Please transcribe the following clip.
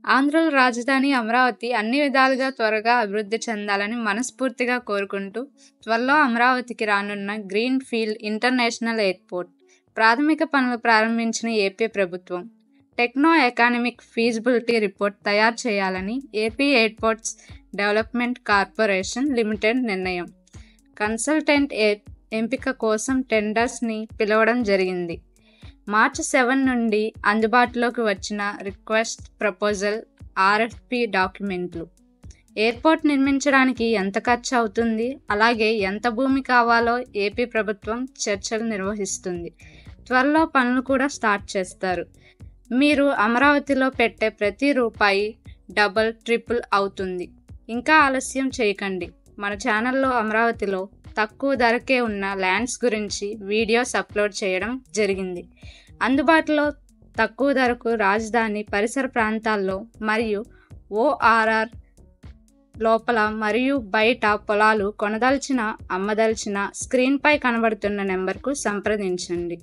ఆంధ్ర రాజధాని అమరావతి అన్ని విధాలుగా త్వరగా అభివృద్ధి చెందాలని మనస్ఫూర్తిగా కోరుకుంటూ, త్వరలో అమరావతికి రానున్న గ్రీన్ ఫీల్డ్ ఇంటర్నేషనల్ ఎయిర్పోర్ట్ ప్రాథమిక పనులు ప్రారంభించిన ఏపీ ప్రభుత్వం టెక్నో ఎకనామిక్ ఫీజిబిలిటీ రిపోర్ట్ తయారు చేయాలని AP airports development corporation limited నిర్ణయం. కన్సల్టెంట్ ఎంపిక కోసం టెండర్స్ని పిలవడం జరిగింది. మార్చి 7 నుండి అందుబాటులోకి వచ్చిన రిక్వెస్ట్ ప్రపోజల్ ఆర్ఎఫ్పి డాక్యుమెంట్లు. ఎయిర్పోర్ట్ నిర్మించడానికి ఎంత ఖర్చు అవుతుంది, అలాగే ఎంత భూమి కావాలో ఏపీ ప్రభుత్వం చర్చలు నిర్వహిస్తుంది. త్వరలో పనులు కూడా స్టార్ట్ చేస్తారు. మీరు అమరావతిలో పెట్టే ప్రతి రూపాయి డబుల్ ట్రిపుల్ అవుతుంది. ఇంకా ఆలస్యం చేయకండి. మన ఛానల్లో అమరావతిలో తక్కువ ధరకే ఉన్న ల్యాండ్స్ గురించి వీడియోస్ అప్లోడ్ చేయడం జరిగింది. అందుబాటులో తక్కువ ధరకు రాజధాని పరిసర ప్రాంతాల్లో మరియు ఓఆర్ఆర్ లోపల మరియు బయట పొలాలు కొనదలిచిన, అమ్మదలిచిన స్క్రీన్పై కనబడుతున్న నెంబర్కు సంప్రదించండి.